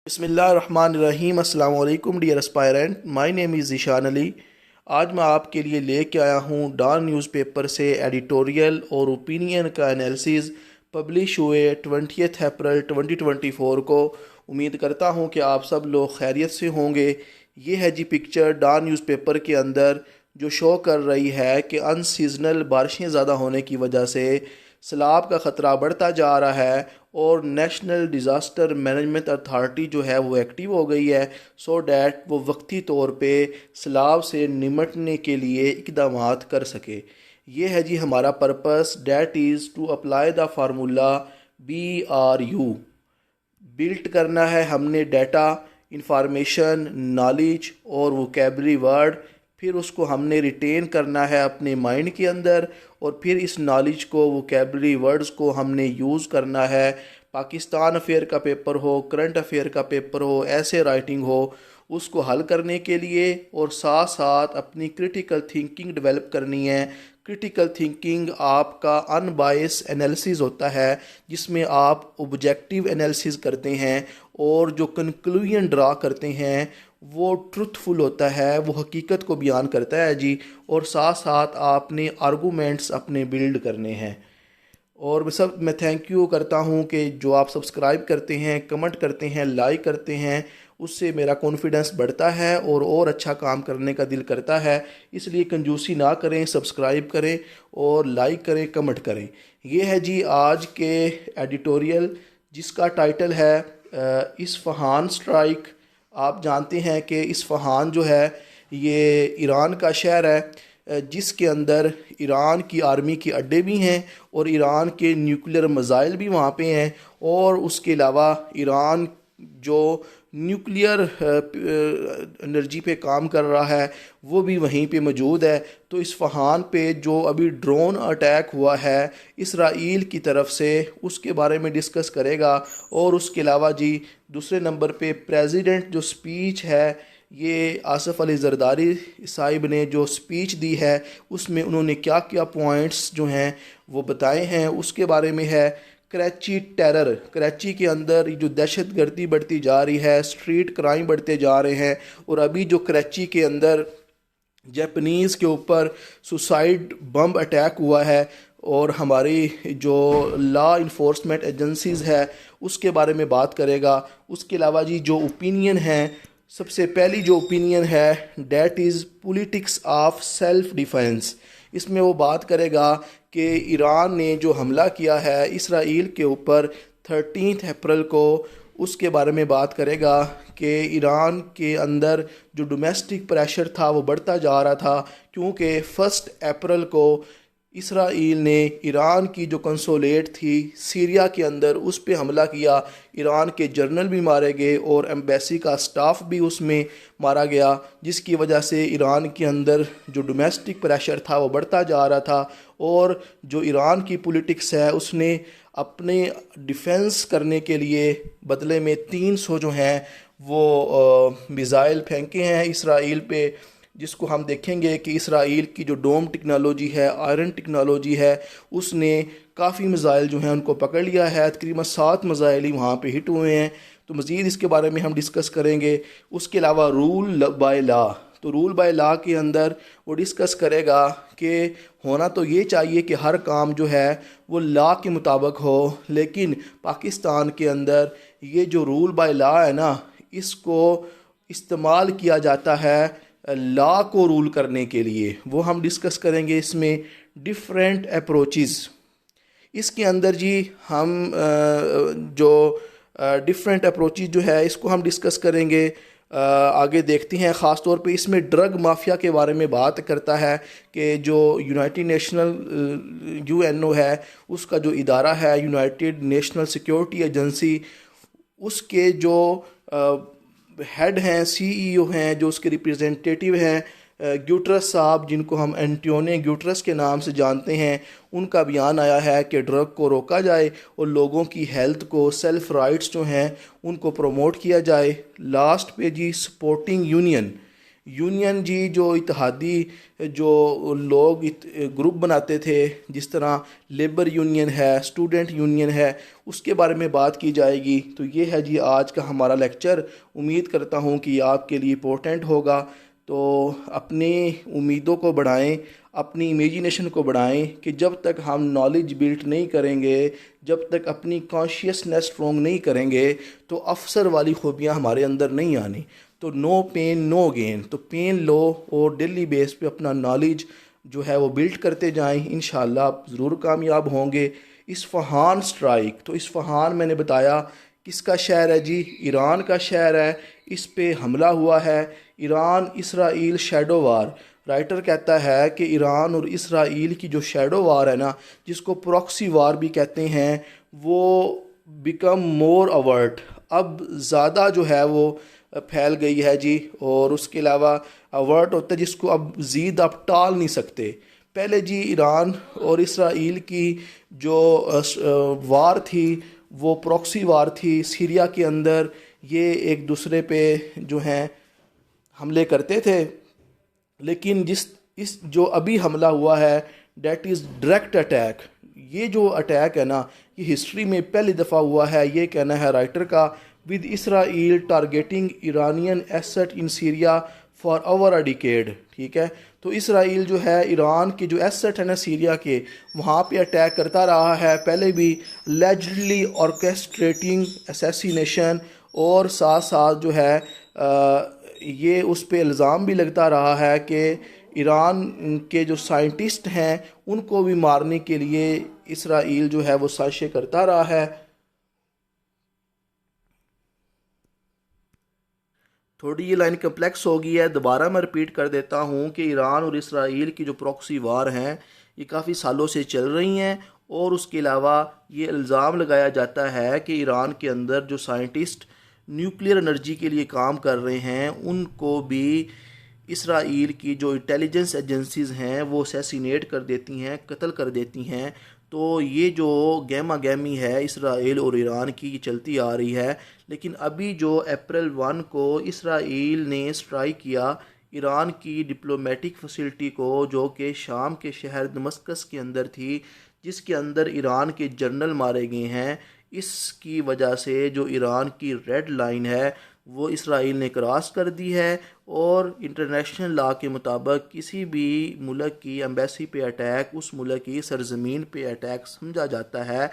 बिस्मिल्लाहिर्रहमानिर्रहीम। अस्सलाम वालेकुम dear aspirant, my name is Zeeshan Ali. आज मैं आपके लिए लेके आया हूँ डॉन न्यूज़पेपर से एडिटोरियल और ओपिनियन का एनालिसिस पब्लिश हुए 20 अप्रैल 2024 को। उम्मीद करता हूँ कि आप सब लोग खैरियत से होंगे। ये है जी पिक्चर डॉन न्यूज़पेपर के अंदर, जो शो कर रही है कि अनसीजनल बारिशें ज़्यादा होने की वजह से सैलाब का ख़तरा बढ़ता जा रहा है और नेशनल डिज़ास्टर मैनेजमेंट अथॉरिटी जो है वो एक्टिव हो गई है, सो डैट वो वक्ती तौर पे सैलाब से निमटने के लिए इकदाम कर सके। ये है जी हमारा purpose, that is to apply the formula BRU। Built करना है हमने डाटा, इंफॉर्मेशन, नॉलेज और वोकेबलरी वर्ड। फिर उसको हमने रिटेन करना है अपने माइंड के अंदर और फिर इस नॉलेज को, वोकेबलरी वर्ड्स को हमने यूज़ करना है। पाकिस्तान अफेयर का पेपर हो, करंट अफेयर का पेपर हो, ऐसे राइटिंग हो, उसको हल करने के लिए और साथ साथ अपनी क्रिटिकल थिंकिंग डेवलप करनी है। क्रिटिकल थिंकिंग आपका अनबायस एनालिसिस होता है, जिसमें आप ऑब्जेक्टिव एनालिसिस करते हैं और जो कंक्लूजन ड्रा करते हैं वो ट्रुथफुल होता है, वो हकीकत को बयान करता है जी। और साथ साथ आपने आर्गूमेंट्स अपने बिल्ड करने हैं। और मैं थैंक यू करता हूँ कि जो आप सब्सक्राइब करते हैं, कमेंट करते हैं, लाइक करते हैं, उससे मेरा कॉन्फिडेंस बढ़ता है और अच्छा काम करने का दिल करता है। इसलिए कंजूसी ना करें, सब्सक्राइब करें और लाइक करें, कमेंट करें। ये है जी आज के एडिटोरियल, जिसका टाइटल है इस्फहान स्ट्राइक। आप जानते हैं कि इस्फहान जो है ये ईरान का शहर है, जिसके अंदर ईरान की आर्मी के अड्डे भी हैं और ईरान के न्यूक्लियर मिसाइल भी वहाँ पे हैं। और उसके अलावा ईरान जो न्यूक्लियर एनर्जी पे काम कर रहा है वो भी वहीं पे मौजूद है। तो इस्फहान पे जो अभी ड्रोन अटैक हुआ है इसराइल की तरफ से, उसके बारे में डिस्कस करेगा। और उसके अलावा जी दूसरे नंबर पे प्रेसिडेंट जो स्पीच है, ये आसिफ अली जरदारी साहिब ने जो स्पीच दी है उसमें उन्होंने क्या क्या पॉइंट्स जो हैं वो बताए हैं, उसके बारे में है। कराची टेरर, कराची के अंदर जो दहशत गर्दी बढ़ती जा रही है, स्ट्रीट क्राइम बढ़ते जा रहे हैं। और अभी जो कराची के अंदर जापानीज़ के ऊपर सुसाइड बम अटैक हुआ है, और हमारी जो लॉ इन्फोर्समेंट एजेंसीज़ है उसके बारे में बात करेगा। उसके अलावा जी जो ओपिनियन है, सबसे पहली जो ओपिनियन है that is politics of self defence. इसमें वो बात करेगा कि ईरान ने जो हमला किया है इसराइल के ऊपर 13 अप्रैल को, उसके बारे में बात करेगा कि ईरान के अंदर जो डोमेस्टिक प्रेशर था वो बढ़ता जा रहा था, क्योंकि 1 अप्रैल को इसराइल ने ईरान की जो कंसोलेट थी सीरिया के अंदर उस पर हमला किया। ईरान के जनरल भी मारे गए और एम्बेसी का स्टाफ भी उसमें मारा गया, जिसकी वजह से ईरान के अंदर जो डोमेस्टिक प्रेशर था वो बढ़ता जा रहा था। और जो ईरान की पॉलिटिक्स है उसने अपने डिफेंस करने के लिए बदले में 300 जो हैं वो मिज़ाइल फेंके हैं इसराइल पे, जिसको हम देखेंगे कि इसराइल की जो डोम टेक्नोलॉजी है, आयरन टेक्नोलॉजी है, उसने काफ़ी मिज़ाइल जो हैं उनको पकड़ लिया है। तकरीबन 7 मिज़ाइल ही वहाँ पे हिट हुए हैं। तो मज़ीद इसके बारे में हम डिस्कस करेंगे। उसके अलावा रूल बाय लॉ, तो रूल बाय लॉ के अंदर वो डिस्कस करेगा कि होना तो ये चाहिए कि हर काम जो है वो लॉ के मुताबिक हो, लेकिन पाकिस्तान के अंदर ये जो रूल बाय लॉ है ना, इसको इस्तेमाल किया जाता है लॉ को रूल करने के लिए। वो हम डिस्कस करेंगे इसमें डिफरेंट अप्रोचेस। इसके अंदर जी हम जो डिफरेंट अप्रोचेस जो है इसको हम डिस्कस करेंगे। आगे देखते हैं। ख़ास तौर पे इसमें ड्रग माफिया के बारे में बात करता है कि जो यूनाइटेड नेशनल UNO है, उसका जो इदारा है यूनाइटेड नेशनल सिक्योरिटी एजेंसी, उसके जो हेड हैं, CEO हैं, जो उसके रिप्रेजेंटेटिव हैं ग्यूटरस साहब, जिनको हम एंटोनियो ग्यूटरस के नाम से जानते हैं, उनका बयान आया है कि ड्रग को रोका जाए और लोगों की हेल्थ को, सेल्फ राइट्स जो हैं उनको प्रमोट किया जाए। लास्ट पे जी सपोर्टिंग यूनियन, यूनियन जी जो इत्तेहादी जो लोग ग्रुप बनाते थे, जिस तरह लेबर यूनियन है, स्टूडेंट यूनियन है, उसके बारे में बात की जाएगी। तो ये है जी आज का हमारा लेक्चर। उम्मीद करता हूँ कि आपके लिए इम्पोर्टेंट होगा। तो अपनी उम्मीदों को बढ़ाएं, अपनी इमेजिनेशन को बढ़ाएं कि जब तक हम नॉलेज बिल्ड नहीं करेंगे, जब तक अपनी कॉन्शियसनेस स्ट्रॉन्ग नहीं करेंगे, तो अफसर वाली खूबियाँ हमारे अंदर नहीं आनी। तो नो पेन नो गेन, तो पेन लो और डेली बेस पे अपना नॉलेज जो है वो बिल्ड करते जाएं। इंशाल्लाह आप ज़रूर कामयाब होंगे। इस्फ़हान स्ट्राइक, तो इस्फ़हान मैंने बताया किसका शहर है जी, ईरान का शहर है। इस पे हमला हुआ है। ईरान इसराइल शैडो वार, राइटर कहता है कि ईरान और इसराइल की जो शैडो वार है ना, जिसको प्रॉक्सी वार भी कहते हैं, वो बिकम मोर अवर्ट, अब ज़्यादा जो है वो फैल गई है जी। और उसके अलावा अवर्ट होता है जिसको अब ज़ीद आप टाल नहीं सकते। पहले जी ईरान और इसराइल की जो वार थी वो प्रॉक्सी वार थी। सीरिया के अंदर ये एक दूसरे पे जो हैं हमले करते थे। लेकिन जिस इस जो अभी हमला हुआ है, डेट इज़ डायरेक्ट अटैक। ये जो अटैक है ना, ये हिस्ट्री में पहली दफ़ा हुआ है, ये कहना है राइटर का। With Israel targeting Iranian asset in Syria for over a decade. ठीक है, तो इसराइल जो है ईरान के जो एसेट है ना सीरिया के, वहाँ पे अटैक करता रहा है पहले भी, लेजली ऑर्केस्ट्रेटिंग असैसिनेशन। और साथ साथ जो है ये उस पर इल्ज़ाम भी लगता रहा है कि ईरान के जो साइंटिस्ट हैं उनको भी मारने के लिए इसराइल जो है वो साजिशें करता रहा है। थोड़ी ये लाइन कम्प्लेक्स हो गई है, दोबारा मैं रिपीट कर देता हूँ कि ईरान और इसराइल की जो प्रॉक्सी वार हैं ये काफ़ी सालों से चल रही हैं। और उसके अलावा ये इल्ज़ाम लगाया जाता है कि ईरान के अंदर जो साइंटिस्ट न्यूक्लियर एनर्जी के लिए काम कर रहे हैं उनको भी इसराइल की जो इंटेलिजेंस एजेंसीज़ हैं वो असैसिनेट कर देती हैं, कत्ल कर देती हैं। तो ये जो गहमा गहमी है इसराइल और ईरान की, ये चलती आ रही है। लेकिन अभी जो अप्रैल 1 को इसराइल ने स्ट्राइक किया ईरान की डिप्लोमेटिक फैसिलिटी को, जो कि शाम के शहर दमस्कस के अंदर थी, जिसके अंदर ईरान के जनरल मारे गए हैं। इसकी वजह से जो ईरान की रेड लाइन है वो इसराइल ने क्रॉस कर दी है। और इंटरनेशनल लॉ के मुताबिक किसी भी मुल्क की एम्बेसी पे अटैक उस मुल्क की सरजमीन पे अटैक समझा जाता है,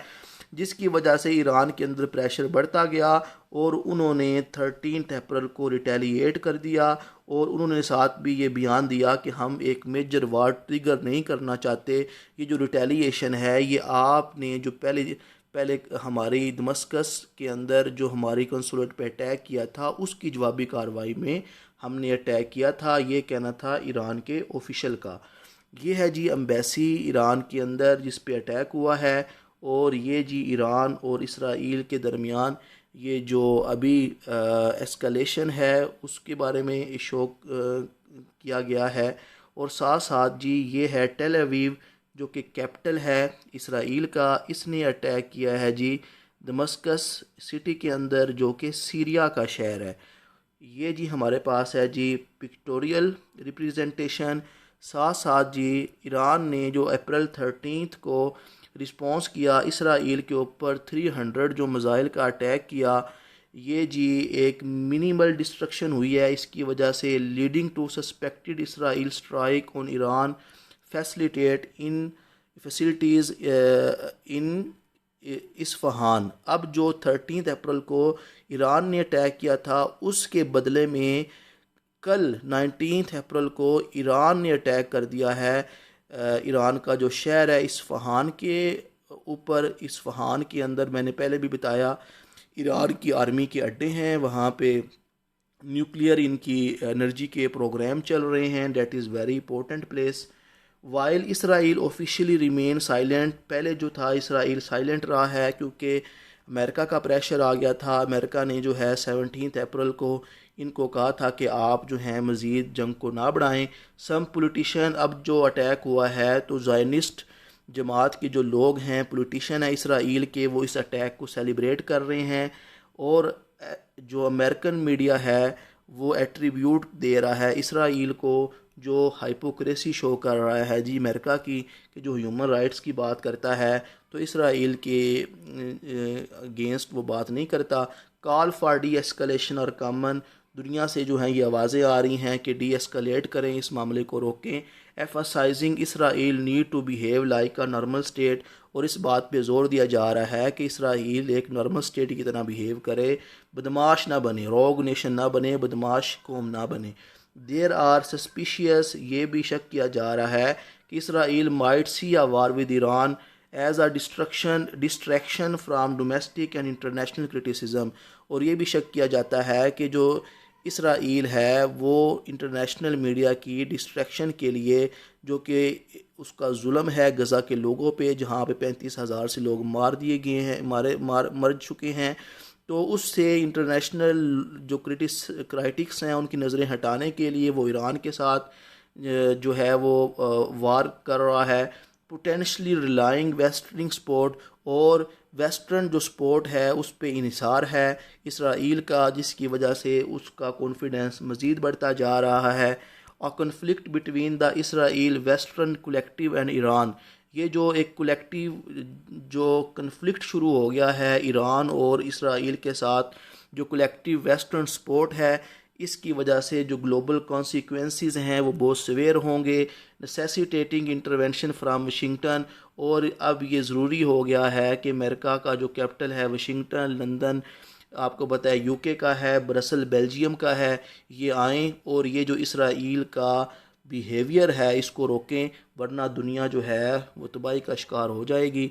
जिसकी वजह से ईरान के अंदर प्रेशर बढ़ता गया और उन्होंने 13 अप्रैल को रिटेलिएट कर दिया। और उन्होंने साथ भी ये बयान दिया कि हम एक मेजर वार ट्रिगर नहीं करना चाहते। ये जो रिटेलिएशन है ये आपने जो पहले पहले हमारी दमस्कस के अंदर जो हमारी कंसुलेट पे अटैक किया था उसकी जवाबी कार्रवाई में हमने अटैक किया था, ये कहना था ईरान के ऑफिशियल का। ये है जी एम्बेसी ईरान के अंदर जिस पे अटैक हुआ है। और ये जी ईरान और इसराइल के दरमियान ये जो अभी एस्कलेशन है उसके बारे में शो किया गया है। और साथ साथ जी ये है टेल अवीव जो कि कैपिटल है इसराइल का, इसने अटैक किया है जी दमस्कस सिटी के अंदर जो कि सीरिया का शहर है। ये जी हमारे पास है जी पिक्टोरियल रिप्रेजेंटेशन। साथ साथ जी ईरान ने जो अप्रैल 13 को रिस्पॉन्स किया इसराइल के ऊपर 300 जो मिज़ाइल का अटैक किया, ये जी एक मिनिमल डिस्ट्रक्शन हुई है। इसकी वजह से leading to suspected Israel strike on Iran facilitate in facilities in Isfahan. अब जो 13 अप्रैल को ईरान ने अटैक किया था उसके बदले में कल 19 अप्रैल को ईरान ने अटैक कर दिया है ईरान का जो शहर है इस्फ़हान के ऊपर। इस्फ़हान के अंदर मैंने पहले भी बताया ईरान की आर्मी के अड्डे हैं, वहाँ पे न्यूक्लियर इनकी एनर्जी के प्रोग्राम चल रहे हैं। That is very important place. While Israel officially remain silent, पहले जो था इसराइल साइलेंट रहा है क्योंकि अमेरिका का प्रेशर आ गया था। अमेरिका ने जो है 17 अप्रैल को इनको कहा था कि आप जो हैं मज़ीद जंग को ना बढ़ाएं। सम पॉलिटिशियन, अब जो अटैक हुआ है तो ज़ायनिस्ट जमात के जो लोग हैं, पॉलिटिशियन है इसराइल के, वो इस अटैक को सेलिब्रेट कर रहे हैं। और जो अमेरिकन मीडिया है वो एट्रीब्यूट दे रहा है इसराइल को, जो हाइपोक्रेसी शो कर रहा है जी अमेरिका की, कि जो ह्यूमन राइट्स की बात करता है तो इसराइल के अगेंस्ट वो बात नहीं करता। कॉल फॉर डी एस्कलेशन और कॉमन, दुनिया से जो हैं ये आवाज़ें आ रही हैं कि डी एस्कलेट करें, इस मामले को रोकें। Emphasising Israel need to behave like a normal state, और इस बात पे ज़ोर दिया जा रहा है कि इसराइल एक नॉर्मल स्टेट की तरह बिहेव करे, बदमाश ना बने, रोग नेशन ना बने, बदमाश कौम ना बने। देर आर सस्पिशियस, ये भी शक किया जा रहा है कि Israel might see a war with Iran as a distraction from domestic and international criticism, और ये भी शक किया जाता है कि जो इसराइल है वो इंटरनेशनल मीडिया की डिस्ट्रैक्शन के लिए, जो कि उसका जुल्म है गज़ा के लोगों पे, जहाँ पे 35,000 से लोग मार दिए गए हैं, मर चुके हैं, तो उससे इंटरनेशनल जो क्राइटिक्स हैं उनकी नज़रें हटाने के लिए वो ईरान के साथ जो है वो वार कर रहा है। पोटेंशली रिलाइंग वेस्टर्न स्पोर्ट, और वेस्टर्न जो स्पोर्ट है उस पे इन्हिसार है इसराइल का, जिसकी वजह से उसका कॉन्फिडेंस मज़ीद बढ़ता जा रहा है। और conflict between the Israel western collective and Iran, ये जो एक कलेक्टिव जो कन्फ्लिक्ट शुरू हो गया है ईरान और इसराइल के साथ, जो कलेक्टिव वेस्टर्न सपोर्ट है, इसकी वजह से जो ग्लोबल कॉन्सिक्वेंसेस हैं वो बहुत सवेयर होंगे, नेसेसिटेटिंग इंटरवेंशन फ्राम वाशिंगटन। और अब ये ज़रूरी हो गया है कि अमेरिका का जो कैपिटल है वाशिंगटन, लंदन आपको पता है यूके का है, ब्रसल बेल्जियम का है, ये आएँ और ये जो इसराइल का बिहेवियर है इसको रोकें, वरना दुनिया जो है वो तबाही का शिकार हो जाएगी।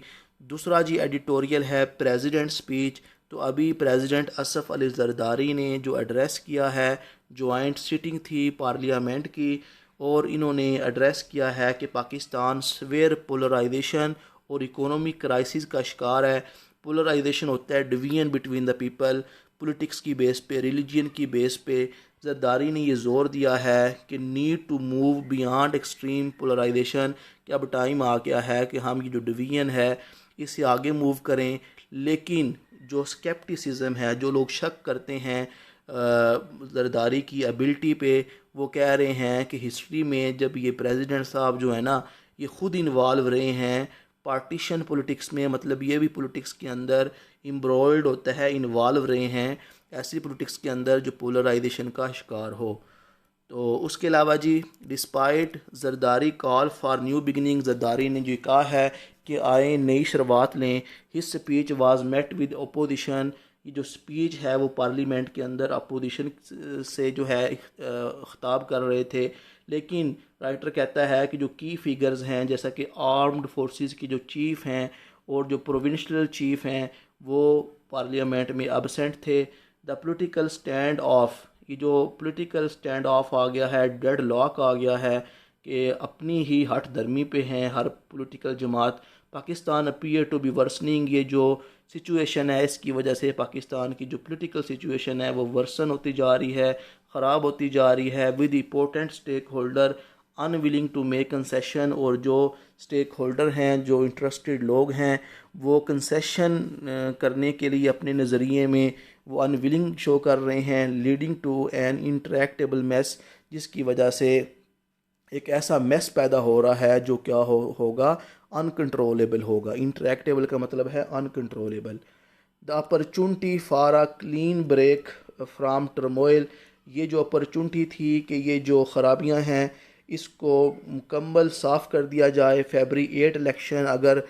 दूसरा जी एडिटोरियल है प्रेसिडेंट स्पीच। तो अभी प्रेसिडेंट असफ़ अली ज़रदारी ने जो एड्रेस किया है, जॉइंट सिटिंग थी पार्लियामेंट की, और इन्होंने एड्रेस किया है कि पाकिस्तान सवेयर पोलराइजेशन और इकोनॉमिक क्राइसिस का शिकार है। पोलराइजेशन होता है division between the people, politics की बेस पे, रिलीजन की बेस पे। जरदारी ने ये ज़ोर दिया है कि need to move beyond extreme polarization, कि अब टाइम आ गया है कि हम ये जो डिवीजन है इसे आगे मूव करें। लेकिन जो स्केप्टिसिज्म है, जो लोग शक करते हैं जरदारी की एबिलिटी पे, वो कह रहे हैं कि हिस्ट्री में जब ये प्रेसिडेंट साहब जो है ना ये ख़ुद इन्वॉल्व रहे हैं पार्टीशन पॉलिटिक्स में, मतलब ये भी पॉलिटिक्स के अंदर एम्ब्रॉयड होता है, इन्वॉल्व रहे हैं ऐसी पॉलिटिक्स के अंदर जो पोलराइजेशन का शिकार हो। तो उसके अलावा जी despite Zardari call for new beginning, Zardari ने जो कहा है कि आए नई शुरुआत लें। His speech was met with opposition, ये जो स्पीच है वो पार्लियामेंट के अंदर अपोजिशन से जो है ख़िताब कर रहे थे। लेकिन राइटर कहता है कि जो की फिगर्स हैं जैसा कि आर्म्ड फोर्सेस की जो चीफ़ हैं और जो प्रोविंशियल चीफ़ हैं वो पार्लियामेंट में एबसेंट थे। द पोलिटिकल स्टैंड ऑफ, ये जो पोलिटिकल स्टैंड ऑफ आ गया है, डेड लॉक आ गया है कि अपनी ही हठ धर्मी पे हैं हर पॉलिटिकल जमात। Pakistan appear to be worsening, ये जो सिचुएशन है इसकी वजह से पाकिस्तान की जो पॉलिटिकल सिचुएशन है वो वर्सन होती जा रही है, ख़राब होती जा रही है। With important stake holder unwilling to make concession, और जो स्टेक होल्डर हैं, जो इंटरेस्टेड लोग हैं, वो कंसेशन करने के लिए अपने नज़रिए में वो अनविलिंग शो कर रहे हैं। लीडिंग टू एन इंटरेक्टेबल मैस, जिसकी वजह से एक ऐसा मैस पैदा हो रहा है जो क्या होगा अनकंट्रोलेबल होगा। इंटरेक्टेबल का मतलब है uncontrollable. The opportunity for a clean break from turmoil, ये जो अपॉर्चुनिटी थी कि ये जो ख़राबियां हैं इसको मुकम्मल साफ़ कर दिया जाए। फरवरी 8 इलेक्शन अगर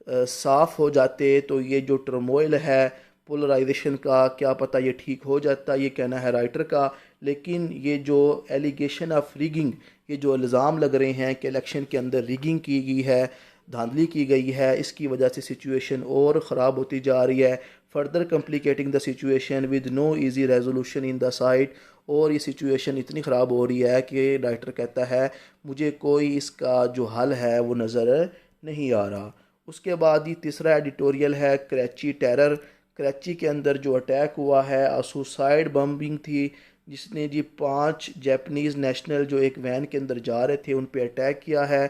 साफ़ हो जाते तो ये जो टर्मोइल है पोलराइजेशन का, क्या पता ये ठीक हो जाता, ये कहना है राइटर का। लेकिन ये जो एलिगेशन ऑफ रिगिंग, ये जो इल्ज़ाम लग रहे हैं कि इलेक्शन के अंदर रिगिंग की गई है, धांधली की गई है, इसकी वजह से सिचुएशन और ख़राब होती जा रही है। Further complicating the situation with no easy resolution in the sight, और ये सिचुएशन इतनी ख़राब हो रही है कि राइटर कहता है मुझे कोई इसका जो हल है वो नज़र नहीं आ रहा। उसके बाद ही तीसरा एडिटोरियल है कराची टेरर। कराची के अंदर जो अटैक हुआ है सुसाइड बम्बिंग थी, जिसने जी 5 जापानीज़ नेशनल जो एक वैन के अंदर जा रहे थे उन पे अटैक किया है।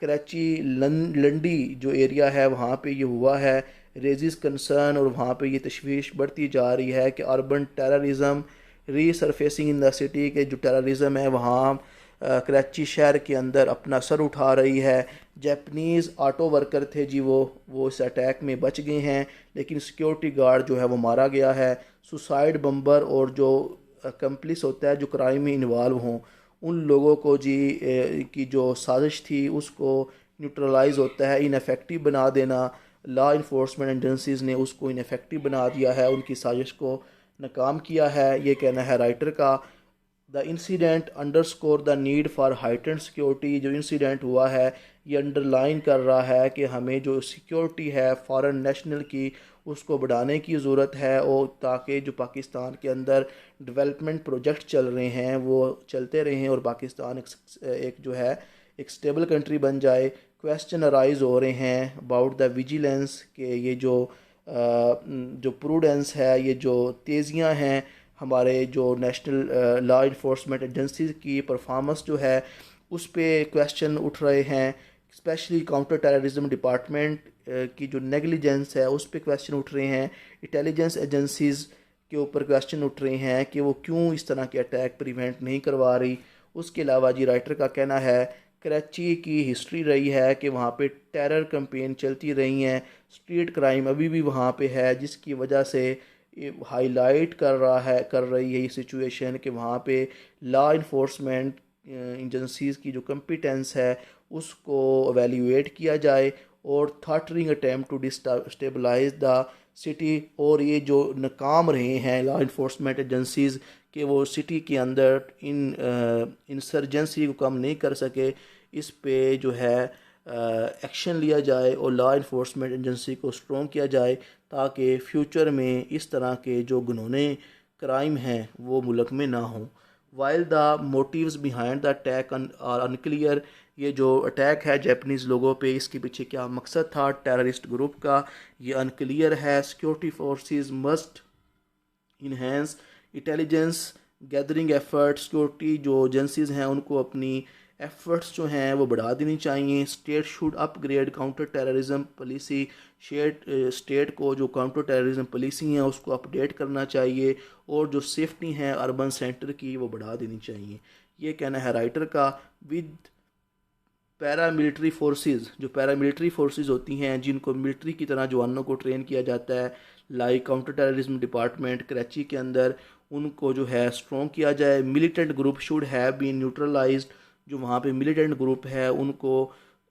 कराची लंडी जो एरिया है वहाँ पे ये हुआ है। रेजिस कंसर्न, और वहाँ पे ये तशवीश बढ़ती जा रही है कि urban terrorism resurfacing in the city के जो टेररिज्म है वहाँ कराची शहर के अंदर अपना सर उठा रही है। जापानीज़ ऑटो वर्कर थे जी, वो इस अटैक में बच गए हैं, लेकिन सिक्योरिटी गार्ड जो है वो मारा गया है। सुसाइड बम्बर और जो कंप्लिस होता है, जो क्राइम में इन्वॉल्व हों, उन लोगों को जी की जो साजिश थी उसको न्यूट्रलाइज होता है, इनफेक्टिव बना देना। लॉ इन्फोर्समेंट एजेंसीज़ ने उसको इनफेक्टिव बना दिया है, उनकी साजिश को नाकाम किया है, ये कहना है राइटर का। The incident underscore the need for heightened security, जो इंसिडेंट हुआ है ये अंडरलाइन कर रहा है कि हमें जो सिक्योरिटी है फॉरेन नेशनल की उसको बढ़ाने की ज़रूरत है, और ताकि जो पाकिस्तान के अंदर डेवलपमेंट प्रोजेक्ट चल रहे हैं वो चलते रहें और पाकिस्तान एक जो है एक स्टेबल कंट्री बन जाए। क्वेश्चन अराइज हो रहे हैं अबाउट द विजिलेंस के ये जो प्रूडेंस है, ये जो तेज़ियाँ हैं हमारे जो नेशनल लॉ इन्फोर्समेंट एजेंसीज की परफॉर्मेंस जो है उस पर क्वेश्चन उठ रहे हैं। स्पेशली काउंटर टेररिज्म डिपार्टमेंट की जो नेगलिजेंस है उस पर क्वेश्चन उठ रहे हैं। इंटेलिजेंस एजेंसीज़ के ऊपर क्वेश्चन उठ रहे हैं कि वो क्यों इस तरह के अटैक प्रिवेंट नहीं करवा रही। उसके अलावा जी राइटर का कहना है कराची की हिस्ट्री रही है कि वहाँ पे टेरर कैंपेन चलती रही हैं, स्ट्रीट क्राइम अभी भी वहाँ पे है, जिसकी वजह से हाईलाइट कर रही है ये सिचुएशन कि वहाँ पे लॉ इन्फोर्समेंट एजेंसीज़ की जो कम्पिटेंस है उसको एवेल्यूएट किया जाए और thwarting attempt to destabilise the city. और ये जो नाकाम रहे हैं लॉ इन्फोर्समेंट एजेंसीज़ कि वो सिटी के अंदर इंसर्जेंसी को कम नहीं कर सके, इस पे जो है एक्शन लिया जाए और लॉ इन्फोर्समेंट एजेंसी को स्ट्रॉन्ग किया जाए ताकि फ्यूचर में इस तरह के जो घिनौने क्राइम हैं वो मुल्क में ना हों। While the motives behind the attack are unclear, ये जो अटैक है जापानीज़ लोगों पे इसके पीछे क्या मकसद था टेररिस्ट ग्रुप का, ये अनक्लियर है। Security forces must enhance intelligence gathering efforts, security जो एजेंसीज़ हैं उनको अपनी एफर्ट्स जो हैं वो बढ़ा देनी चाहिए। State should upgrade counter terrorism policy, state को जो काउंटर टेररिज्म पॉलिसी है उसको अपडेट करना चाहिए और जो सेफ्टी है अर्बन सेंटर की वो बढ़ा देनी चाहिए, ये कहना है राइटर का। विद पैरामिलिट्री फोर्सेस, जो पैरामिलिट्री फोर्सेस होती हैं जिनको मिलिट्री की तरह जवानों को ट्रेन किया जाता है, like counter terrorism department Karachi के अंदर, उनको जो है स्ट्रॉन्ग किया जाए। Militant group should have been neutralized, जो वहाँ पे मिलिटेंट ग्रुप है उनको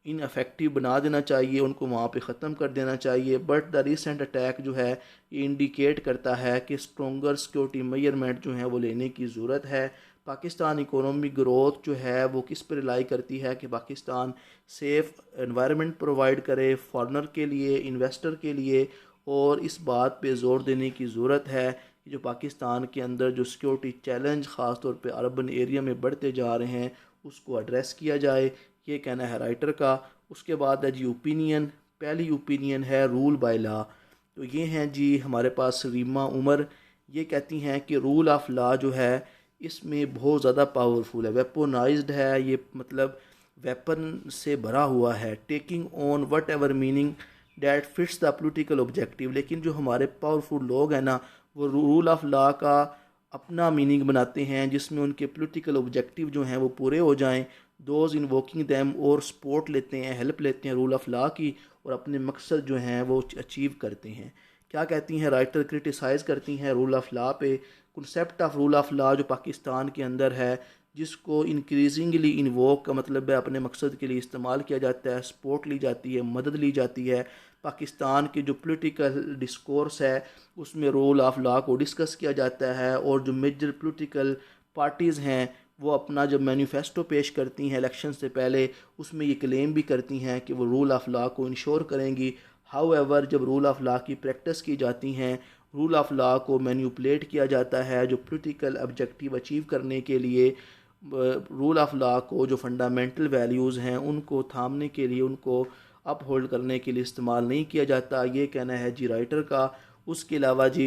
इनअफेक्टिव बना देना चाहिए, उनको वहाँ पे ख़त्म कर देना चाहिए। बट द रिसेंट अटैक जो है ये इंडिकेट करता है कि स्ट्रॉन्गर सिक्योरिटी मेजरमेंट जो है वो लेने की ज़रूरत है। पाकिस्तान इकोनॉमिक ग्रोथ जो है वो किस पर रिलाई करती है कि पाकिस्तान सेफ़ एनवायरनमेंट प्रोवाइड करे फॉरेनर के लिए, इन्वेस्टर के लिए, और इस बात पे ज़ोर देने की ज़रूरत है कि जो पाकिस्तान के अंदर जो सिक्योरिटी चैलेंज ख़ास तौर पे अर्बन एरिया में बढ़ते जा रहे हैं उसको एड्रेस किया जाए, ये कहना है राइटर का। उसके बाद है जी ओपिनियन। पहली ओपिनियन है रूल बाय लॉ, तो ये हैं जी हमारे पास रीमा उमर, ये कहती हैं कि रूल ऑफ लॉ जो है इसमें बहुत ज़्यादा पावरफुल है, वेपनाइज्ड है, ये मतलब वेपन से भरा हुआ है। Taking on what ever meaning that fits the political objective, लेकिन जो हमारे पावरफुल लोग हैं ना वो रूल ऑफ लॉ का अपना मीनिंग बनाते हैं जिसमें उनके पॉलिटिकल ऑब्जेक्टिव जो हैं वो पूरे हो जाएं। दोज इन्वोकिंग दैम, और सपोर्ट लेते हैं, हेल्प लेते हैं रूल ऑफ लॉ की और अपने मकसद जो हैं वो अचीव करते हैं। क्या कहती हैं राइटर, क्रिटिसाइज़ करती हैं रूल ऑफ लॉ पे। Concept of rule of law जो पाकिस्तान के अंदर है जिसको इंक्रीजिंगली इन्वोक का मतलब है अपने मकसद के लिए इस्तेमाल किया जाता है, सपोर्ट ली जाती है, मदद ली जाती है। पाकिस्तान के जो पॉलिटिकल डिस्कोर्स है उसमें रूल ऑफ लॉ को डिस्कस किया जाता है और जो मेजर पॉलिटिकल पार्टीज़ हैं वो अपना जब मैनिफेस्टो पेश करती हैं इलेक्शन से पहले उसमें ये क्लेम भी करती हैं कि वो रूल ऑफ लॉ को इंश्योर करेंगी। हाउएवर जब रूल ऑफ लॉ की प्रैक्टिस की जाती हैं, रूल ऑफ लॉ को मैनिपुलेट किया जाता है जो पॉलिटिकल ऑब्जेक्टिव अचीव करने के लिए, रूल ऑफ लॉ को जो फंडामेंटल वैल्यूज़ हैं उनको थामने के लिए, उनको अप होल्ड करने के लिए इस्तेमाल नहीं किया जाता, ये कहना है जी राइटर का। उसके अलावा जी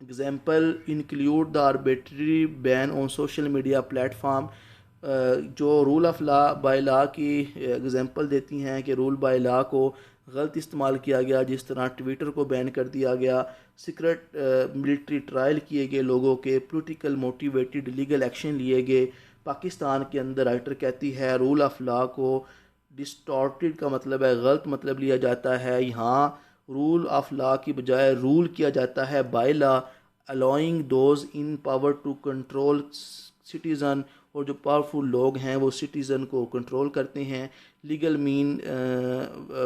example include the arbitrary ban on social media platform, जो rule of law by law की एग्जांपल देती हैं कि रूल बाय लॉ को गलत इस्तेमाल किया गया, जिस तरह ट्विटर को बैन कर दिया गया, सीक्रेट मिलिट्री ट्रायल किए गए लोगों के, पॉलिटिकल मोटिवेटेड लीगल एक्शन लिए गए। पाकिस्तान के अंदर राइटर कहती है रूल ऑफ लॉ को डिस्टॉर्टेड का मतलब है गलत मतलब लिया जाता है। यहाँ रूल ऑफ लॉ की बजाय रूल किया जाता है by law, allowing those in power to control citizen, और जो पावरफुल लोग हैं वो सिटीज़न को कंट्रोल करते हैं। Legal mean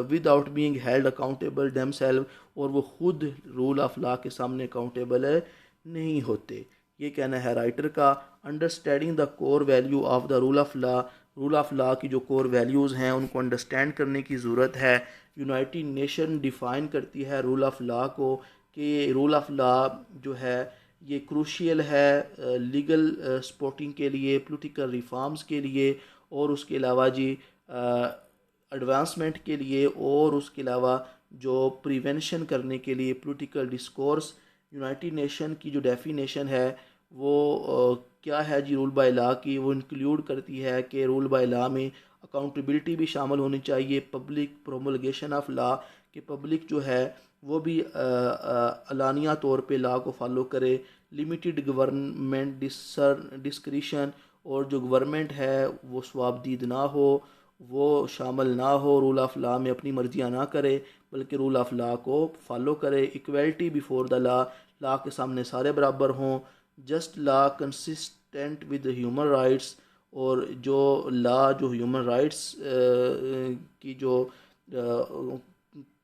without being held accountable themselves, और वो खुद रूल ऑफ लॉ के सामने अकाउंटेबल नहीं होते। ये कहना है राइटर का। Understanding the core value of the rule of law, rule of law की जो कोर वैल्यूज़ हैं उनको अंडरस्टैंड करने की ज़रूरत है। यूनाइटेड नेशन डिफ़ाइन करती है रूल ऑफ लॉ को कि रूल ऑफ लॉ जो है ये क्रूशियल है लीगल सपोर्टिंग के लिए, पॉलिटिकल रिफॉर्म्स के लिए, और उसके अलावा जी एडवांसमेंट के लिए, और उसके अलावा जो प्रिवेंशन करने के लिए पॉलिटिकल डिस्कोर्स। यूनाइटेड नेशन की जो डेफिनेशन है वो क्या है जी रूल बाय लॉ की, वो इंक्लूड करती है कि रूल बाय लॉ में अकाउंटेबिलिटी भी शामिल होनी चाहिए, पब्लिक प्रोमलगेशन ऑफ लॉ, कि पब्लिक जो है वो भी अलानिया तौर पे लॉ को फॉलो करे, लिमिटेड गवर्नमेंट डिस्क्रिशन, और जो गवर्नमेंट है वो स्वाबदीद ना हो, वो शामिल ना हो रूल ऑफ लॉ में, अपनी मर्जियाँ ना करे बल्कि रूल ऑफ लॉ को फॉलो करे। Equality before the law, law के सामने सारे बराबर हों। Just law consistent with human rights, और जो लॉ जो ह्यूमन राइट्स की जो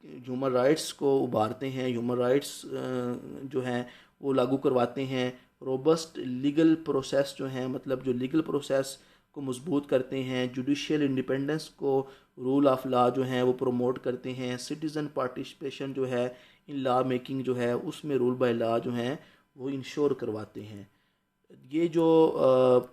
ह्यूमन राइट्स को उभारते हैं, ह्यूमन राइट्स जो हैं वो लागू करवाते हैं। रोबस्ट लीगल प्रोसेस जो हैं, मतलब जो लीगल प्रोसेस को मजबूत करते हैं। जुडिशियल इंडिपेंडेंस को रूल ऑफ लॉ जो हैं वो प्रमोट करते हैं। सिटीज़न पार्टिसिपेशन जो है इन लॉ मेकिंग जो है उसमें रूल बाय लॉ जो हैं वो इंश्योर करवाते हैं। ये जो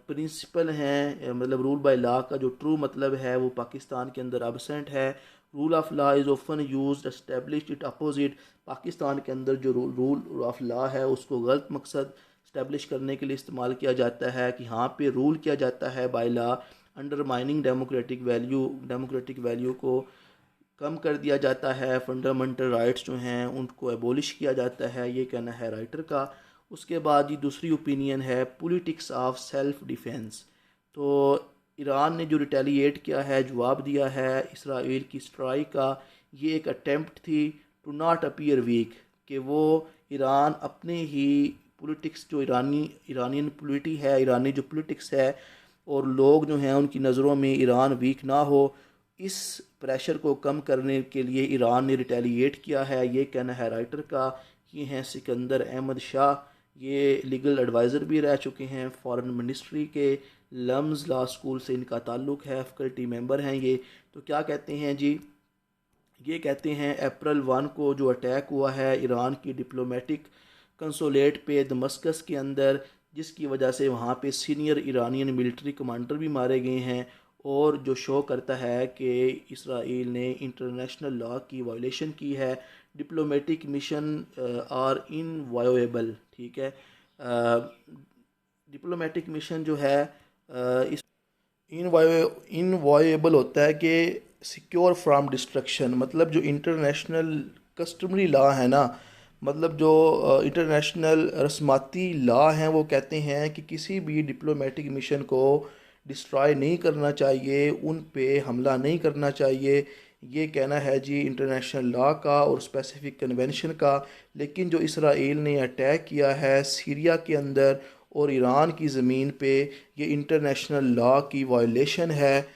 प्रिंसिपल हैं, मतलब रूल बाय लॉ का जो ट्रू मतलब है वो पाकिस्तान के अंदर एब्सेंट है। Rule of law is often used established it opposite, Pakistan के अंदर जो रूल ऑफ लॉ है उसको गलत मकसद इस्टेब्लिश करने के लिए इस्तेमाल किया जाता है, कि यहाँ पे रूल किया जाता है by law, undermining democratic value को कम कर दिया जाता है, फंडामेंटल राइट्स जो हैं उनको एबोलिश किया जाता है। ये कहना है राइटर का। उसके बाद ये दूसरी ओपिनियन है पॉलिटिक्स ऑफ सेल्फ डिफेंस। तो ईरान ने जो रिटेलिएट किया है, जवाब दिया है इसराइल की स्ट्राइक का, ये एक अटेम्प्ट थी टू नॉट अपीयर वीक, कि वो ईरान अपने ही पॉलिटिक्स जो ईरानियन पॉलिटी है, ईरानी जो पॉलिटिक्स है और लोग जो हैं उनकी नज़रों में ईरान वीक ना हो, इस प्रेशर को कम करने के लिए ईरान ने रिटेलिएट किया है। ये कहना है राइटर का। ये हैं सिकंदर अहमद शाह, ये लीगल एडवाइज़र भी रह चुके हैं फॉरेन मिनिस्ट्री के, लम्स लॉ स्कूल से इनका ताल्लुक़ है, फैकल्टी मेंबर हैं ये। तो क्या कहते हैं जी, ये कहते हैं अप्रैल 1 को जो अटैक हुआ है ईरान की डिप्लोमेटिक कंसोलेट पे दमस्कस के अंदर, जिसकी वजह से वहाँ पे सीनियर ईरानियन मिलिट्री कमांडर भी मारे गए हैं, और जो शो करता है कि इसराइल ने इंटरनेशनल लॉ की वायलेशन की है। डिप्लोमेटिक मिशन आर इनवायोएबल, ठीक है। डिप्लोमेटिक मिशन जो है इस इनवायोएबल होता है कि सिक्योर फ्राम डिस्ट्रक्शन, मतलब जो इंटरनेशनल कस्टमरी लॉ है ना, मतलब जो इंटरनेशनल रस्माती लॉ हैं वो कहते हैं कि किसी भी डिप्लोमेटिक मिशन को डिस्ट्रॉय नहीं करना चाहिए, उन पे हमला नहीं करना चाहिए। ये कहना है जी इंटरनेशनल लॉ का और स्पेसिफिक कन्वेंशन का। लेकिन जो इसराइल ने अटैक किया है सीरिया के अंदर और ईरान की ज़मीन पे, ये इंटरनेशनल लॉ की वायलेशन है।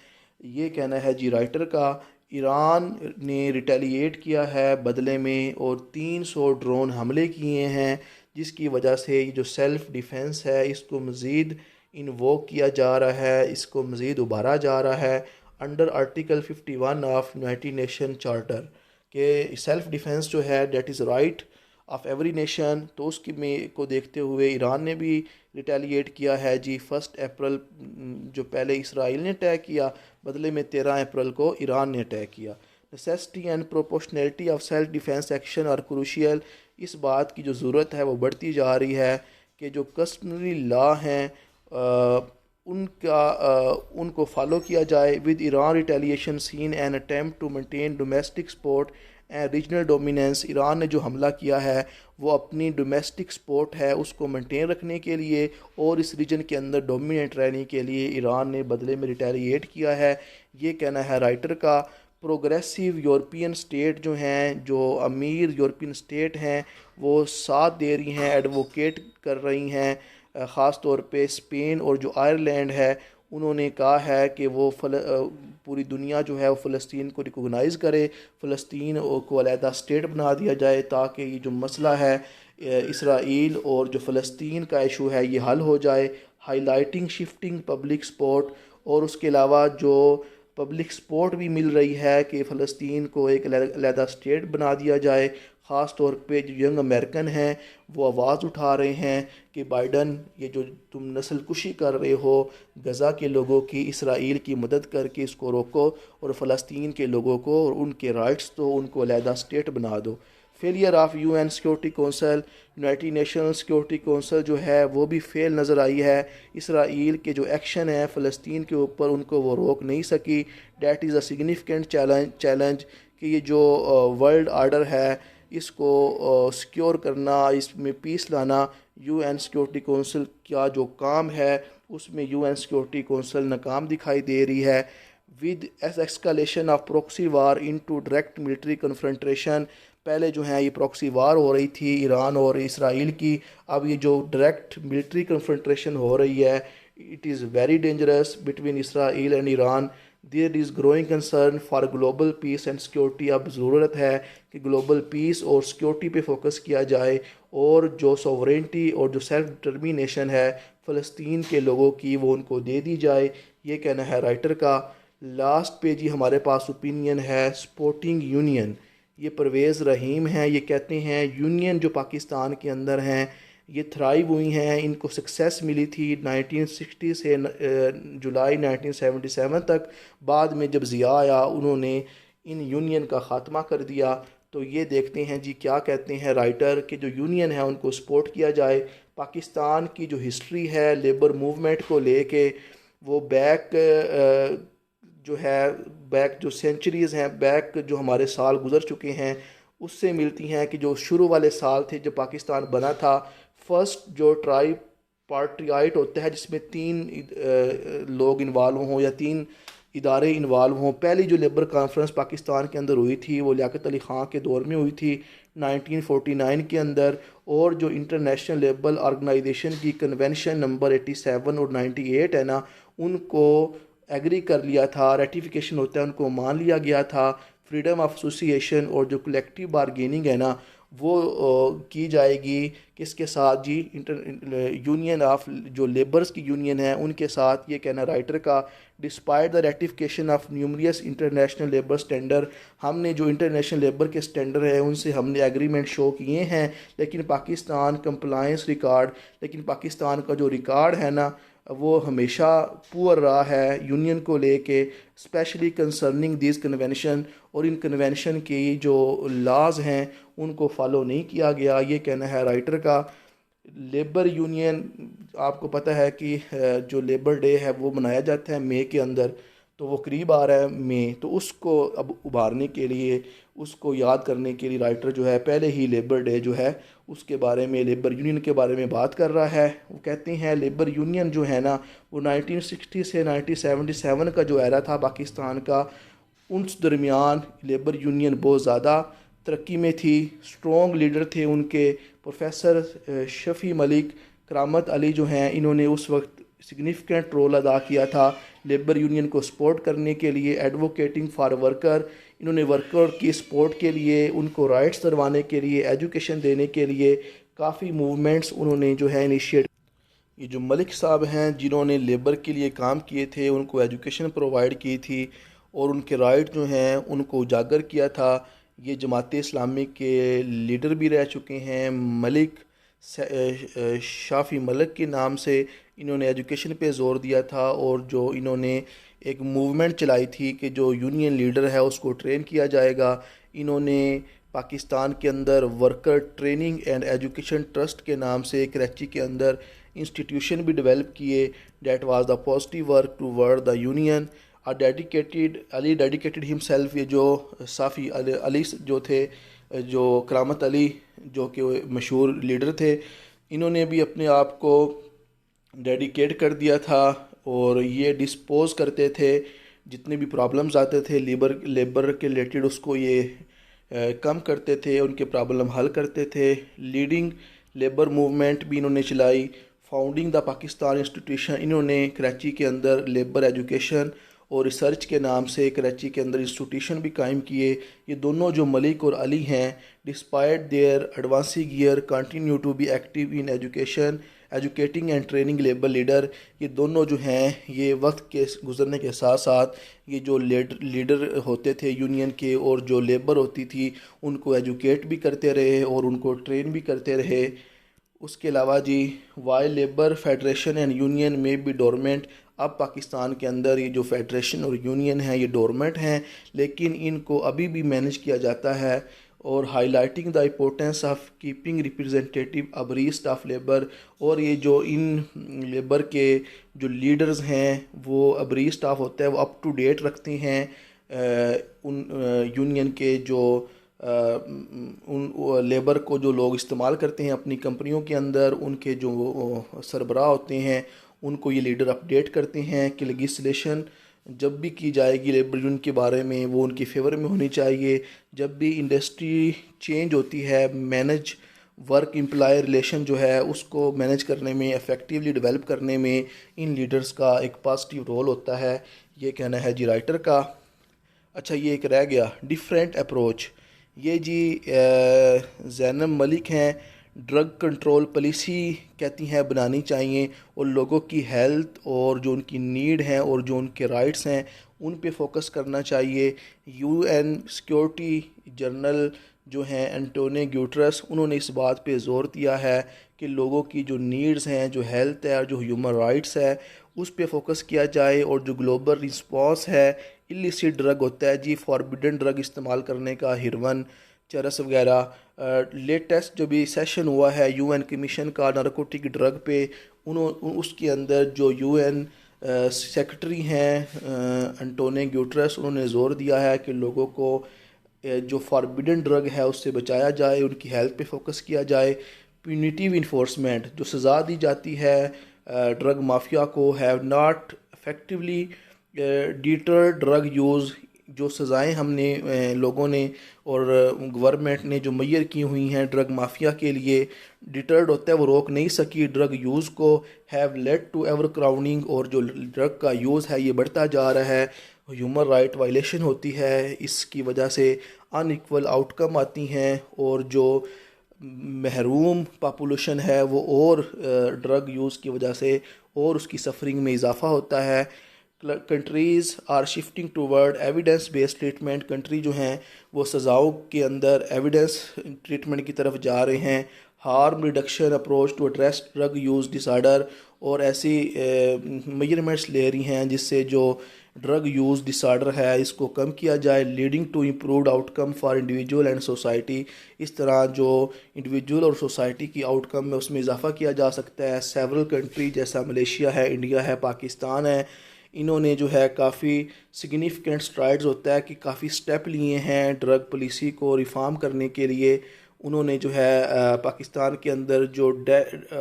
ये कहना है जी राइटर का। ईरान ने रिटेलिएट किया है बदले में और 300 ड्रोन हमले किए हैं, जिसकी वजह से ये जो सेल्फ़ डिफेंस है इसको मज़ीद इन्वोक किया जा रहा है, इसको मज़ीद उभारा जा रहा है under article 51 of United nation charter, के सेल्फ़ डिफेंस जो है that is right of every nation. तो उसकी में को देखते हुए ईरान ने भी रिटेलिएट किया है जी। 1 अप्रैल जो पहले इसराइल ने अटैक किया, बदले में 13 अप्रैल को ईरान ने अटैक किया। Necessity and proportionality of self defence action are crucial, इस बात की जो ज़रूरत है वो बढ़ती जा रही है कि जो कस्टमरी लॉ हैं उनको फॉलो किया जाए। With Iran retaliation seen an attempt to maintain domestic support and regional dominance. Iran ने जो हमला किया है वो अपनी डोमेस्टिक सपोर्ट है उसको मेंटेन रखने के लिए और इस रीजन के अंदर डोमिनेट रहने के लिए ईरान ने बदले में रिटेलिएट किया है, ये कहना है राइटर का। प्रोग्रेसिव यूरोपियन स्टेट जो हैं, जो अमीर यूरोपियन स्टेट हैं, वो साथ दे रही हैं, एडवोकेट कर रही हैं। ख़ास तौर पे स्पेन और जो आयरलैंड है उन्होंने कहा है कि वो पूरी दुनिया जो है वो फ़लस्तीन को रिकोगनाइज़ करे, फ़लस्तीन को अलहदा स्टेट बना दिया जाए ताकि ये जो मसला है इसराइल और जो फ़लस्तीन का इशू है ये हल हो जाए। हाईलाइटिंग शिफ्टिंग पब्लिक सपोर्ट, और उसके अलावा जो पब्लिक सपोर्ट भी मिल रही है कि फ़लस्तीन को एक अलहदा स्टेट बना दिया जाए। ख़ास तौर पे जो यंग अमेरिकन हैं वो आवाज़ उठा रहे हैं कि बाइडन ये जो तुम नस्ल कुशी कर रहे हो गज़ा के लोगों की, इसराइल की मदद करके इसको रोको और फ़लस्तीन के लोगों को और उनके राइट्स तो उनको अलहदा स्टेट बना दो। Failure of UN security council, United Nation security council जो है वो भी फेल नज़र आई है। इसराइल के जो एक्शन है फ़लस्तीन के ऊपर उनको वो रोक नहीं सकी। That is a significant challenge कि ये जो वर्ल्ड आर्डर है इसको सिक्योर करना, इसमें पीस लाना, यूएन सिक्योरिटी कौंसल का जो काम है उसमें यूएन सिक्योरिटी कौंसल नाकाम दिखाई दे रही है। With escalation of proxy war into direct military confrontation, पहले जो है ये प्रॉक्सी वार हो रही थी ईरान और इसराइल की, अब ये जो डायरेक्ट मिलिट्री कन्फ्रंटेशन हो रही है it is very dangerous between Israel and Iran. There is growing concern for global peace and security. अब ज़रूरत है कि ग्लोबल पीस और सिक्योरिटी पे फोकस किया जाए और जो सॉवरेंटी और जो सेल्फ डिटर्मिनेशन है फ़लस्तीन के लोगों की वो उनको दे दी जाए, ये कहना है राइटर का। लास्ट पेज ही हमारे पास ओपिनियन है स्पोर्टिंग यूनियन, ये परवेज़ रहीम हैं। ये कहते हैं यूनियन जो पाकिस्तान के अंदर हैं ये थ्राइव हुई हैं, इनको सक्सेस मिली थी 1960 से जुलाई 1977 तक। बाद में जब ज़िया आया उन्होंने इन यूनियन का ख़ात्मा कर दिया। तो ये देखते हैं जी क्या कहते हैं राइटर कि जो यूनियन है उनको सपोर्ट किया जाए। पाकिस्तान की जो हिस्ट्री है लेबर मूवमेंट को लेके वो जो है बैक जो सेंचुरीज़ हैं, बैक जो हमारे साल गुजर चुके हैं उससे मिलती हैं कि जो शुरू वाले साल थे जब पाकिस्तान बना था, फर्स्ट जो ट्राई पार्टियाइट होता है जिसमें 3 लोग इन्वॉल्व हों या 3 इदारे इन्वॉल्व हों। पहली जो लेबर कॉन्फ्रेंस पाकिस्तान के अंदर हुई थी वो लियाकत अली ख़ां के दौर में हुई थी 1949 के अंदर, और जो इंटरनेशनल लेबर ऑर्गेनाइजेशन की कन्वेंशन नंबर 87 और 98 है ना उनको एग्री कर लिया था, रेटिफिकेशन होता है उनको मान लिया गया था। फ्रीडम ऑफ एसोसिएशन और जो कलेक्टिव बारगेनिंग है ना वो की जाएगी किसके साथ जी, यूनियन ऑफ जो लेबर्स की यूनियन है उनके साथ, ये कहना राइटर का। Despite the ratification of numerous international labour standard, हमने जो इंटरनेशनल लेबर के स्टैंडर्ड है उनसे हमने एग्रीमेंट शो किए हैं लेकिन पाकिस्तान कंप्लायंस रिकॉर्ड, लेकिन पाकिस्तान का जो रिकॉर्ड है ना वो हमेशा पुअर रहा है यूनियन को लेके, स्पेशली कंसर्निंग दिस कन्वेंशन, और इन कन्वेंशन की जो लॉज हैं उनको फॉलो नहीं किया गया, ये कहना है राइटर का। लेबर यूनियन, आपको पता है कि जो लेबर डे है वो मनाया जाता है मई के अंदर, तो वो करीब आ रहा है मई, तो उसको अब उभारने के लिए, उसको याद करने के लिए राइटर जो है पहले ही लेबर डे जो है उसके बारे में, लेबर यूनियन के बारे में बात कर रहा है। वो कहते हैं लेबर यूनियन जो है ना वो 1960 से 1977 का जो एरा था पाकिस्तान का, उस दरमियान लेबर यूनियन बहुत ज़्यादा तरक्की में थी, स्ट्रॉन्ग लीडर थे उनके। प्रोफेसर शफ़ी मलिक, करामत अली जो हैं इन्होंने उस वक्त सिग्निफिकेंट रोल अदा किया था लेबर यूनियन को सपोर्ट करने के लिए, एडवोकेटिंग फॉर वर्कर, इन्होंने वर्कर की सपोर्ट के लिए, उनको राइट्स दिलवाने के लिए, एजुकेशन देने के लिए काफ़ी मूवमेंट्स उन्होंने जो है इनिशिएट। ये जो मलिक साहब हैं जिन्होंने लेबर के लिए काम किए थे, उनको एजुकेशन प्रोवाइड की थी और उनके राइट जो हैं उनको उजागर किया था, ये जमात इस्लामी के लीडर भी रह चुके हैं। मलिक शाफ़ी मलिक के नाम से इन्होंने एजुकेशन पे ज़ोर दिया था और जो इन्होंने एक मूवमेंट चलाई थी कि जो यूनियन लीडर है उसको ट्रेन किया जाएगा। इन्होंने पाकिस्तान के अंदर worker training and education trust के नाम से कराची के अंदर इंस्टीट्यूशन भी डेवलप किए। That was the positive work toward the union. Ali dedicated himself, ये जो साफ़ी अली जो थे, जो करामत अली जो कि मशहूर लीडर थे, इन्होंने भी अपने आप को डेडिकेट कर दिया था और ये डिस्पोज करते थे जितने भी प्रॉब्लम्स आते थे लेबर के रिलेटेड, उसको ये कम करते थे, उनके प्रॉब्लम हल करते थे। लीडिंग लेबर मूवमेंट भी इन्होंने चलाई। फाउंडिंग द पाकिस्तान इंस्टीट्यूशन, इन्होंने कराची के अंदर लेबर एजुकेशन और रिसर्च के नाम से कराची के अंदर इंस्टीट्यूशन भी कायम किए। ये दोनों जो मलिक और अली हैं, despite their advancing year continue to be active in education, educating and training labour leader. ये दोनों जो हैं ये वक्त के गुजरने के साथ साथ ये जो लीडर होते थे यूनियन के और जो लेबर होती थी उनको एजुकेट भी करते रहे और उनको ट्रेन भी करते रहे। उसके अलावा जी, why labour federation and union में बी डोरमेंट, अब पाकिस्तान के अंदर ये जो फेडरेशन और यूनियन है ये डोरमेंट हैं, लेकिन इनको अभी भी मैनेज किया जाता है। और highlighting the importance of keeping representative abreast of labour, और ये जो इन लेबर के जो लीडर्स हैं वो अबरी स्टाफ होता है वो अप टू डेट रखते हैं उन यूनियन के जो उन लेबर को जो लोग इस्तेमाल करते हैं अपनी कंपनियों के अंदर, उनके जो सरबराह होते हैं उनको ये लीडर अपडेट करते हैं कि लेगिस्लेशन जब भी की जाएगी लेबर यूनियन के बारे में वो उनके फेवर में होनी चाहिए। जब भी इंडस्ट्री चेंज होती है, मैनेज वर्क एम्प्लॉय रिलेशन जो है उसको मैनेज करने में, इफ़ेक्टिवली डेवलप करने में इन लीडर्स का एक पॉजिटिव रोल होता है। ये कहना है जी राइटर का। अच्छा, ये एक रह गया डिफरेंट अप्रोच। ये जी जैनब मलिक हैं, ड्रग कंट्रोल पॉलिसी कहती हैं बनानी चाहिए और लोगों की हेल्थ और जो उनकी नीड है और जो उनके राइट्स हैं उन पे फोकस करना चाहिए। यूएन सिक्योरिटी जनरल जो हैं एंटोनियो गुटेरेस, उन्होंने इस बात पे ज़ोर दिया है कि लोगों की जो नीड्स हैं, जो हेल्थ है और जो ह्यूमन राइट्स है उस पे फोकस किया जाए। और जो ग्लोबल रिस्पांस है इलिसिट ड्रग होता है जी, फॉरबिडन ड्रग इस्तेमाल करने का, हेरोइन, चरस वगैरह। लेटेस्ट जो भी सेशन हुआ है यूएन कमीशन का नारकोटिक ड्रग पे, उसके अंदर जो यूएन सेक्रेटरी हैं एंटोनियो गुटेरेस, उन्होंने ज़ोर दिया है कि लोगों को जो फॉरबिडन ड्रग है उससे बचाया जाए, उनकी हेल्थ पे फोकस किया जाए। प्यूनिटिव इन्फोर्समेंट, जो सज़ा दी जाती है ड्रग माफिया को, have not effectively deter drug use. जो सज़ाएं हमने लोगों ने और गवर्नमेंट ने जो मुय्यर की हुई हैं ड्रग माफिया के लिए, डिटर्ड होता है, वो रोक नहीं सकी ड्रग यूज़ को। Have led to ever crowding, और जो ड्रग का यूज़ है ये बढ़ता जा रहा है, ह्यूमन राइट वायलेशन होती है, इसकी वजह से अनइक्वल आउटकम आती हैं और जो महरूम पॉपुलेशन है वो और ड्रग यूज़ की वजह से और उसकी सफरिंग में इजाफ़ा होता है। Countries are shifting toward evidence based treatment, country जो हैं वो सज़ाओं के अंदर एविडेंस ट्रीटमेंट की तरफ जा रहे हैं। Harm reduction approach to address drug use disorder, और ऐसी मेजरमेंट्स ले रही हैं जिससे जो ड्रग यूज़ डिसऑर्डर है इसको कम किया जाए। Leading to improved outcome for individual and society, इस तरह जो इंडिविजुअल और सोसाइटी की आउटकम में उसमें इजाफा किया जा सकता है। सेवरल कंट्री जैसा मलेशिया है, इंडिया है, पाकिस्तान है, इन्होंने जो है काफ़ी सिग्निफिकेंट स्ट्राइड्स होता है कि काफ़ी स्टेप लिए हैं ड्रग पॉलिसी को रिफॉर्म करने के लिए। उन्होंने जो है पाकिस्तान के अंदर जो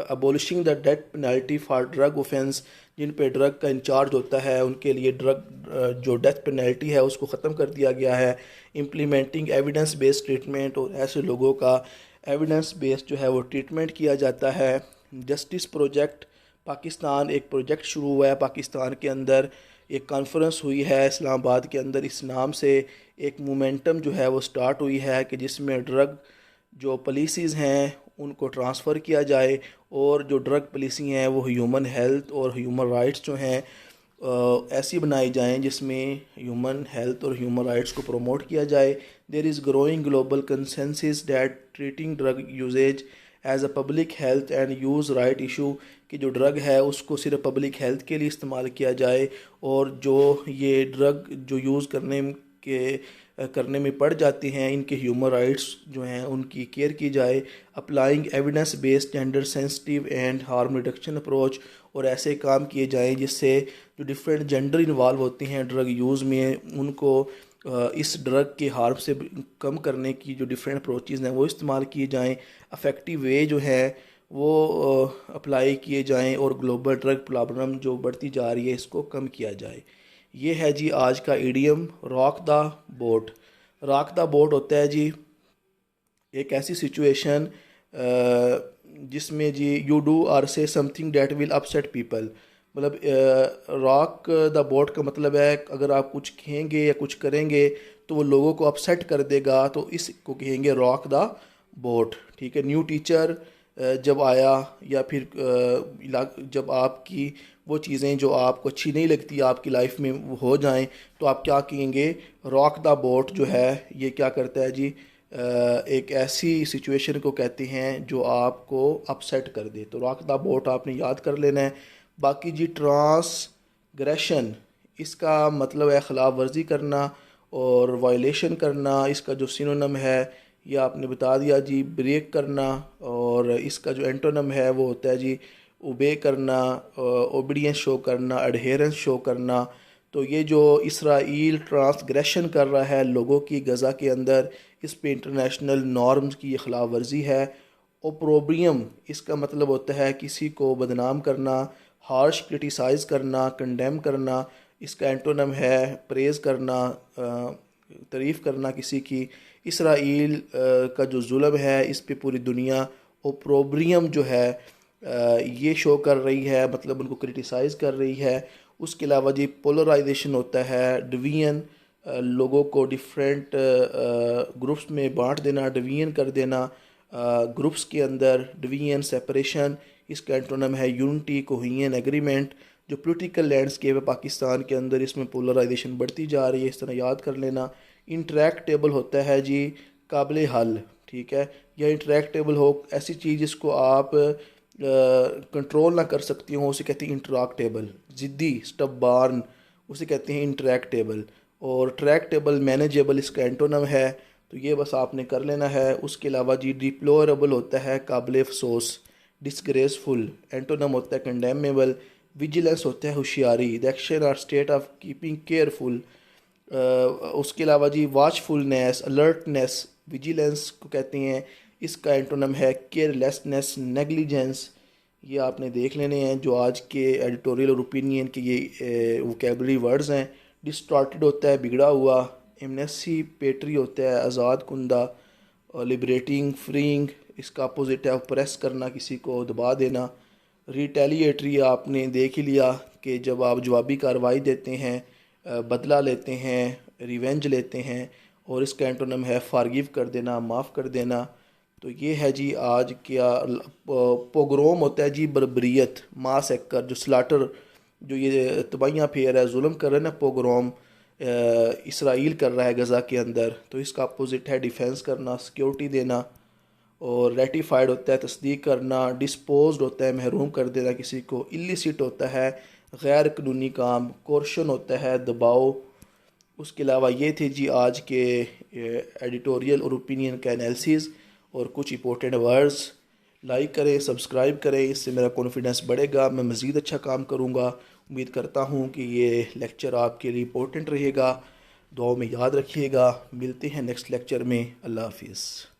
abolishing the death penalty for drug offence, जिन पे ड्रग का इंचार्ज होता है उनके लिए ड्रग जो डेथ पेनल्टी है उसको ख़त्म कर दिया गया है। इम्प्लीमेंटिंग एविडेंस बेस्ड ट्रीटमेंट, और ऐसे लोगों का एविडेंस बेस्ड जो है वो ट्रीटमेंट किया जाता है। जस्टिस प्रोजेक्ट पाकिस्तान, एक प्रोजेक्ट शुरू हुआ है पाकिस्तान के अंदर, एक कॉन्फ्रेंस हुई है इस्लामाबाद के अंदर, इस नाम से एक मोमेंटम जो है वो स्टार्ट हुई है कि जिसमें ड्रग जो पॉलिसीज़ हैं उनको ट्रांसफ़र किया जाए और जो ड्रग पॉलिसी हैं वो ह्यूमन हेल्थ और ह्यूमन राइट्स जो हैं ऐसी बनाई जाएं जिसमें ह्यूमन हेल्थ और ह्यूमन राइट्स को प्रमोट किया जाए। There is growing global consensus that treating drug usage as a public health and use right issue, कि जो ड्रग है उसको सिर्फ पब्लिक हेल्थ के लिए इस्तेमाल किया जाए और जो ये ड्रग जो यूज़ करने के करने में पड़ जाती हैं, इनके ह्यूमन राइट्स जो हैं उनकी केयर की जाए। Applying evidence based gender sensitive and harm reduction approach, और ऐसे काम किए जाएं जिससे जो डिफरेंट जेंडर इन्वॉल्व होते हैं ड्रग यूज़ में, उनको इस ड्रग के हार्म से कम करने की जो डिफरेंट अप्रोचेज़ हैं वो इस्तेमाल किए जाएं। अफेक्टिव वे जो है वो अप्लाई किए जाएं और ग्लोबल ड्रग प्रॉब्लम जो बढ़ती जा रही है इसको कम किया जाए। ये है जी आज का idiom rock the boat. Rock the boat होता है जी एक ऐसी सिचुएशन जिसमें जी you do or say something that will upset people. मतलब रॉक द बोट का मतलब है अगर आप कुछ कहेंगे या कुछ करेंगे तो वो लोगों को अपसेट कर देगा, तो इसको कहेंगे रॉक द बोट। ठीक है। न्यू टीचर जब आया या फिर जब आपकी वो चीज़ें जो आपको अच्छी नहीं लगती आपकी लाइफ में वो हो जाएं, तो आप क्या कहेंगे, रॉक द बोट जो है ये क्या करता है जी, एक ऐसी सिचुएशन को कहते हैं जो आपको अपसेट कर दे। तो रॉक द बोट आपने याद कर लेना है। बाकी जी ट्रांसग्रेशन, इसका मतलब है ख़िलाफ़ वर्जी करना और वायलेशन करना। इसका जो सिनोनिम है ये आपने बता दिया जी, ब्रेक करना। और इसका जो एंटोनिम है वो होता है जी ओबे करना, ओबीडियंस शो करना, एडहेरेंस शो करना। तो ये जो इसराइल ट्रांसग्रेशन कर रहा है लोगों की गज़ा के अंदर, इस पे इंटरनेशनल नॉर्म्स की ये खिलाफ वर्जी है। ओप्रोब्रियम, इसका मतलब होता है किसी को बदनाम करना, हार्श क्रिटिसाइज़ करना, कंडेम करना। इसका एंटोनम है प्रेज़ करना, तारीफ़ करना किसी की। इसराइल का जो जुल्म है इस पे पूरी दुनिया ओप्रोब्रियम जो है ये शो कर रही है, मतलब उनको क्रिटिसाइज़ कर रही है। उसके अलावा जी पोलराइजेशन होता है, डिवीजन, लोगों को डिफरेंट ग्रुप्स में बांट देना, डिवीजन कर देना ग्रुप्स के अंदर, डिवीजन सेपरेशन। इसका एंटोनम है यूनिटी, कोहेजन, एग्रीमेंट। जो पॉलिटिकल लैंडस्केप है पाकिस्तान के अंदर इसमें पोलराइजेशन बढ़ती जा रही है, इस तरह याद कर लेना। इंटरेक्टेबल होता है जी काबिल हल। ठीक है। या इंटरेक्टेबल हो ऐसी चीज़ जिसको आप कंट्रोल ना कर सकती हो उसे कहते हैं इंटरैक्टेबल। ज़िद्दी स्टबॉर्न उसे कहते हैं इंटरैक्टेबल। और ट्रैक्टेबल मैनेजेबल इसका एंटोनम है। तो ये बस आपने कर लेना है। उसके अलावा जी डिप्लोरेबल होता है काबिल अफसोस, डिसग्रेसफुल एंटोनम होता है कंडेमेबल। विजिलेंस होता है होशियारी, द एक्शन और स्टेट ऑफ कीपिंग केयरफुल। उसके अलावा जी वॉचफुलनेस, अलर्टनेस, विजिलेंस को कहते हैं। इसका एंटोनम है केयरलेसनेस, नेग्लिजेंस। ये आपने देख लेने हैं जो आज के एडिटोरियल और ओपिनियन के ये वोकेबलरी वर्ड्स हैं। डिस्टॉर्टेड होता है बिगड़ा हुआ, एमनेसिपेटरी होता है आज़ाद कुंदा, लिबरेटिंग, फ्रीइंग इसका अपोजिट है ऑप्रेस करना, किसी को दबा देना। रिटेलिएटरी आपने देख ही लिया कि जब आप जवाबी कार्रवाई देते हैं, बदला लेते हैं, रिवेंज लेते हैं। और इसका एंटोनम है फारगिव कर देना, माफ़ कर देना। तो ये है जी आज क्या। पोग्रोम होता है जी बर्बरियत, मास एक्कर, जो स्लाटर, जो ये तबाहियाँ फेर रहा है, जुल्म कर रहा है ना, पोग्रोम इसराइल कर रहा है गज़ा के अंदर। तो इसका अपोजिट है डिफेंस करना, सिक्योरिटी देना। और रेटिफाइड होता है तस्दीक करना। डिस्पोज्ड होता है महरूम कर देना किसी को। इलिसिट होता है गैर कानूनी काम। कोर्शन होता है दबाव। उसके अलावा ये थे जी आज के एडिटोरियल और ओपिनियन का एनालिसिस और कुछ इंपॉर्टेंट वर्ड्स। लाइक करें, सब्सक्राइब करें, इससे मेरा कॉन्फिडेंस बढ़ेगा, मैं मज़ीद अच्छा काम करूँगा। उम्मीद करता हूँ कि ये लेक्चर आपके लिए इंपॉर्टेंट रहेगा। दुआ में याद रखिएगा। मिलते हैं नेक्स्ट लेक्चर में। अल्लाह हाफिज़।